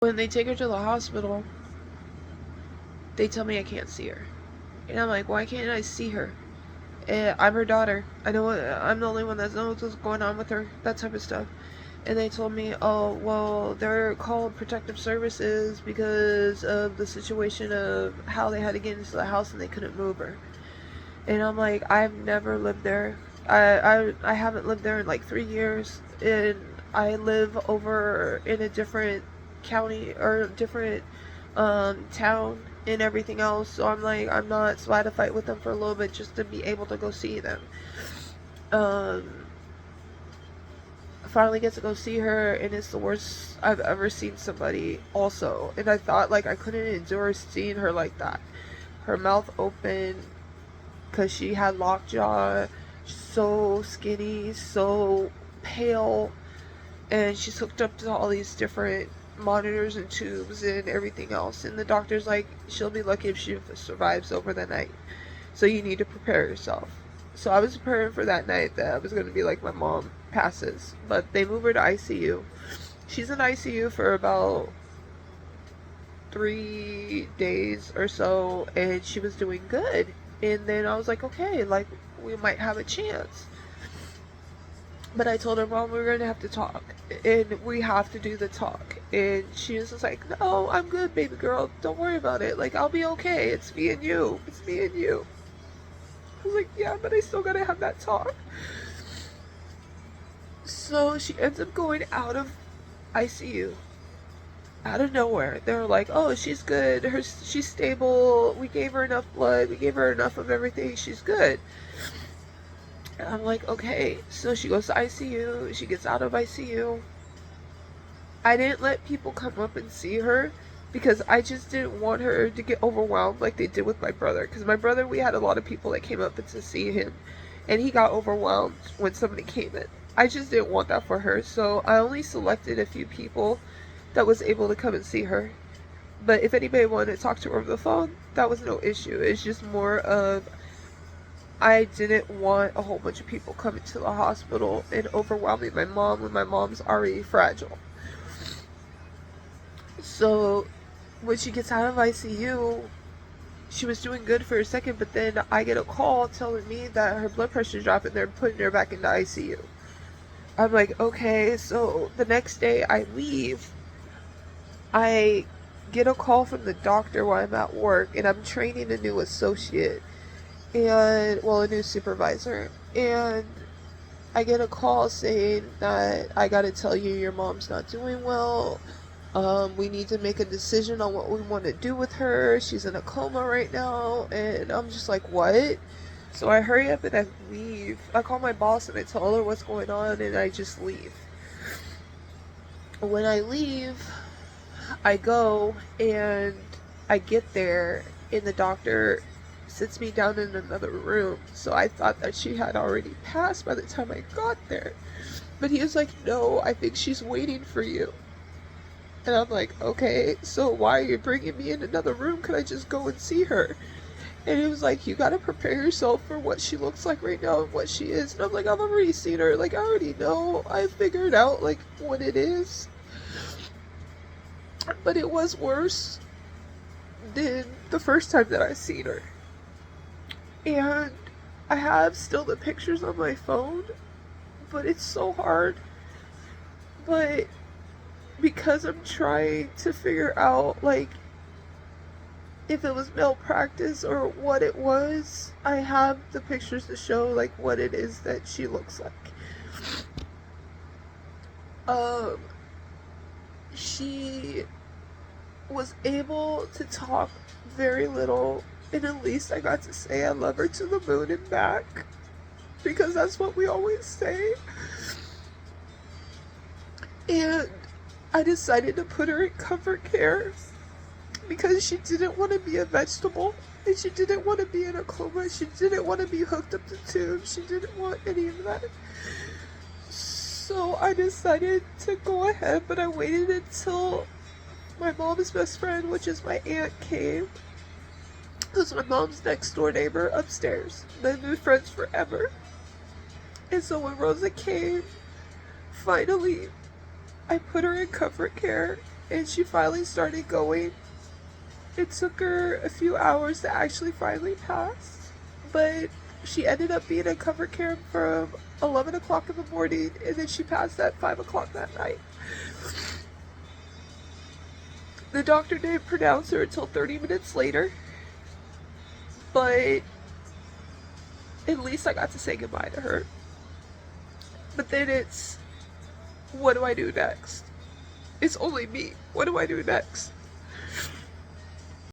When they take her to the hospital, they tell me I can't see her. And I'm like, why can't I see her? I'm her daughter. I know I'm the only one that knows what's going on with her, that type of stuff. And they told me, oh, well, they're called protective services because of the situation of how they had to get into the house and they couldn't move her. And I'm like, I've never lived there. I haven't lived there in like 3 years. And I live over in a different county or different town and everything else. So I'm like, I'm not, so I had to fight with them for a little bit just to be able to go see them. I finally get to go see her, and it's the worst I've ever seen somebody also. And I thought like I couldn't endure seeing her like that. Her mouth open because she had lockjaw, so skinny, so pale, and she's hooked up to all these different monitors and tubes and everything else. And the doctor's like, she'll be lucky if she survives over the night. So you need to prepare yourself. So I was preparing for that night that I was going to be like my mom passes. But they move her to ICU. She's in ICU for about 3 days or so, and she was doing good. And then I was like, okay, like we might have a chance. But I told her, Mom, we're going to have to talk. And we have to do the talk. And she was just like, no, I'm good, baby girl. Don't worry about it. Like, I'll be okay. It's me and you. It's me and you. I was like, yeah, but I still got to have that talk. So she ends up going out of ICU. Out of nowhere. They were like, oh, she's good. She's stable. We gave her enough blood. We gave her enough of everything. She's good. And I'm like, okay. So she goes to ICU. She gets out of ICU. I didn't let people come up and see her because I just didn't want her to get overwhelmed like they did with my brother. Because my brother, we had a lot of people that came up to see him, and he got overwhelmed when somebody came in. I just didn't want that for her, so I only selected a few people that was able to come and see her. But if anybody wanted to talk to her over the phone, that was no issue. It's just more of I didn't want a whole bunch of people coming to the hospital and overwhelming my mom when my mom's already fragile. So when she gets out of ICU, she was doing good for a second, but then I get a call telling me that her blood pressure's dropping. They're putting her back into ICU. I'm like, okay. So the next day I leave. I get a call from the doctor while I'm at work, and I'm training a new associate, and well, a new supervisor, and I get a call saying that I gotta tell you your mom's not doing well. We need to make a decision on what we want to do with her. She's in a coma right now. And I'm just like, what? So I hurry up and I leave. I call my boss and I tell her what's going on, and I just leave. When I leave, I go and I get there, and the doctor sits me down in another room. So I thought that she had already passed by the time I got there. But he was like, no, I think she's waiting for you. And I'm like, okay, so why are you bringing me in another room? Could I just go and see her? And he was like, you gotta prepare yourself for what she looks like right now and what she is. And I'm like, I've already seen her. Like, I already know. I figured out, like, what it is. But it was worse than the first time that I seen her. And I have still the pictures on my phone, but it's so hard. But because I'm trying to figure out, like, if it was malpractice or what it was, I have the pictures to show, like, what it is that she looks like. She was able to talk very little, and at least I got to say I love her to the moon and back, because that's what we always say. And I decided to put her in comfort care because she didn't want to be a vegetable, and she didn't want to be in a coma. She didn't want to be hooked up to tubes. She didn't want any of that. So I decided to go ahead, but I waited until my mom's best friend, which is my aunt, came. Because my mom's next door neighbor upstairs. They've been friends forever. And so when Rosa came, finally, I put her in comfort care, and she finally started going. It took her a few hours to actually finally pass, but she ended up being in covered care from 11 o'clock in the morning, and then she passed at 5 o'clock that night. The doctor didn't pronounce her until 30 minutes later, but at least I got to say goodbye to her. But then it's, what do I do next? It's only me. What do I do next?